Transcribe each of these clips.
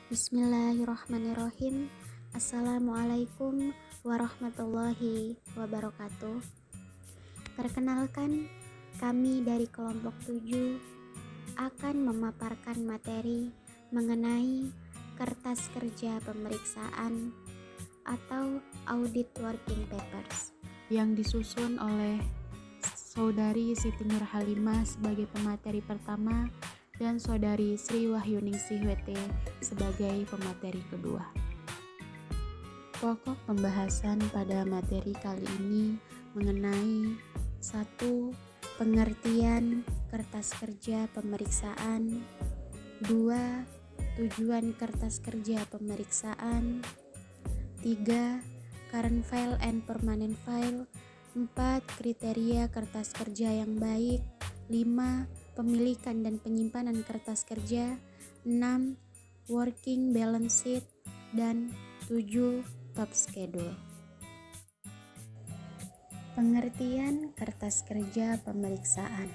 Bismillahirrahmanirrahim. Assalamualaikum warahmatullahi wabarakatuh. Perkenalkan, kami dari kelompok 7 akan memaparkan materi mengenai kertas kerja pemeriksaan atau audit working papers yang disusun oleh Saudari Siti Nurhalimah sebagai pemateri pertama dan Saudari Sri Wahyuningsih WT sebagai pemateri kedua. Pokok pembahasan pada materi kali ini mengenai 1. Pengertian kertas kerja pemeriksaan, 2. Tujuan kertas kerja pemeriksaan, 3. Current file and permanent file, 4. Kriteria kertas kerja yang baik, 5. Pemilikan dan penyimpanan kertas kerja, 6. Working balance sheet, dan 7. Top schedule. Pengertian kertas kerja pemeriksaan.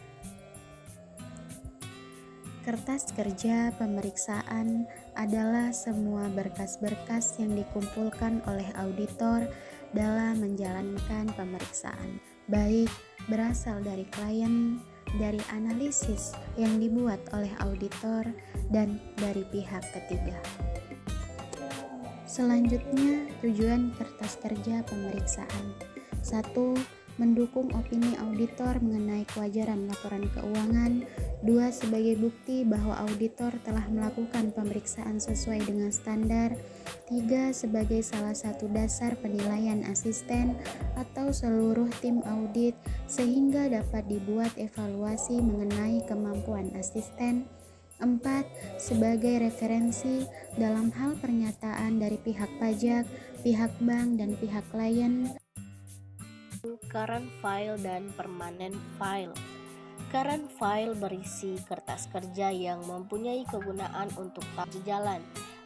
Kertas kerja pemeriksaan adalah semua berkas-berkas yang dikumpulkan oleh auditor dalam menjalankan pemeriksaan, baik berasal dari klien, dari analisis yang dibuat oleh auditor, dan dari pihak ketiga. Selanjutnya, tujuan kertas kerja pemeriksaan. 1. Mendukung opini auditor mengenai kewajaran laporan keuangan. 2. Sebagai bukti bahwa auditor telah melakukan pemeriksaan sesuai dengan standar. 3. Sebagai salah satu dasar penilaian asisten atau seluruh tim audit sehingga dapat dibuat evaluasi mengenai kemampuan asisten. 4. Sebagai referensi dalam hal pernyataan dari pihak pajak, pihak bank, dan pihak klien. Current file dan permanent file. Current file berisi kertas kerja yang mempunyai kegunaan untuk tetap berjalan,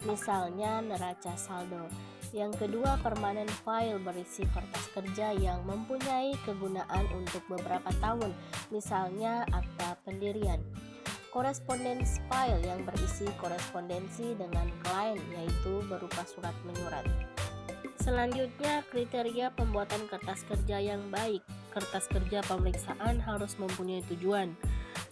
misalnya neraca saldo. Yang kedua, permanent file berisi kertas kerja yang mempunyai kegunaan untuk beberapa tahun, misalnya akta pendirian. Correspondence file yang berisi korespondensi dengan klien, yaitu berupa surat menyurat. Selanjutnya, kriteria pembuatan kertas kerja yang baik. Kertas kerja pemeriksaan harus mempunyai tujuan.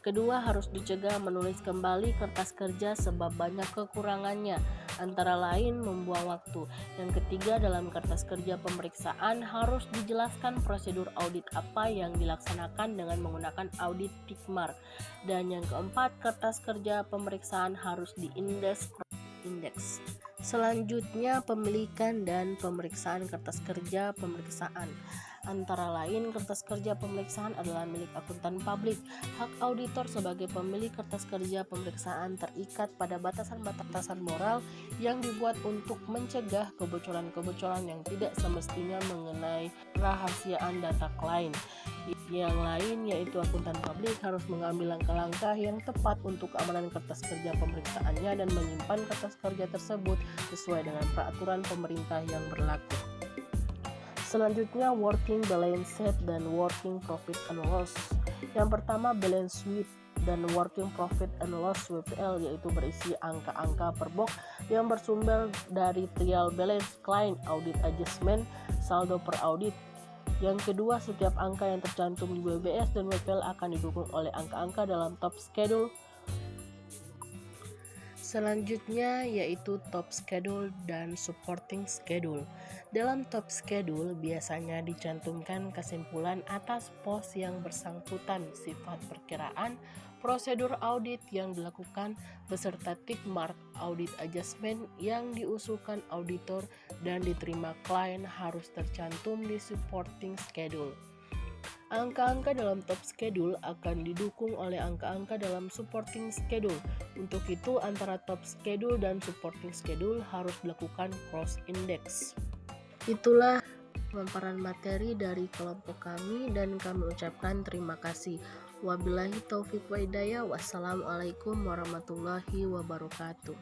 Kedua, harus dicegah menulis kembali kertas kerja sebab banyak kekurangannya, antara lain membuang waktu. Yang ketiga, dalam kertas kerja pemeriksaan harus dijelaskan prosedur audit apa yang dilaksanakan dengan menggunakan audit tick mark. Dan yang keempat, kertas kerja pemeriksaan harus diindeks. Selanjutnya, pemilikan dan pemeriksaan kertas kerja pemeriksaan. Antara lain, kertas kerja pemeriksaan adalah milik akuntan publik. Hak auditor sebagai pemilik kertas kerja pemeriksaan terikat pada batasan-batasan moral yang dibuat untuk mencegah kebocoran-kebocoran yang tidak semestinya mengenai rahasiaan data klien. Yang lain yaitu akuntan publik harus mengambil langkah-langkah yang tepat untuk keamanan kertas kerja pemeriksaannya dan menyimpan kertas kerja tersebut sesuai dengan peraturan pemerintah yang berlaku. Selanjutnya, working balance sheet dan working profit and loss. Yang pertama, balance sheet dan working profit and loss WPL, yaitu berisi angka-angka per box yang bersumber dari trial balance, client audit adjustment, saldo per audit. Yang kedua, setiap angka yang tercantum di WBS dan WPL akan didukung oleh angka-angka dalam top schedule. Selanjutnya yaitu top schedule dan supporting schedule. Dalam top schedule biasanya dicantumkan kesimpulan atas pos yang bersangkutan, sifat perkiraan, prosedur audit yang dilakukan, beserta tick mark audit adjustment yang diusulkan auditor dan diterima klien harus tercantum di supporting schedule. Angka-angka dalam top schedule akan didukung oleh angka-angka dalam supporting schedule. Untuk itu, antara top schedule dan supporting schedule harus dilakukan cross index. Itulah pemaparan materi dari kelompok kami dan kami ucapkan terima kasih. Wabillahi taufiq wa hidayah. Wassalamualaikum warahmatullahi wabarakatuh.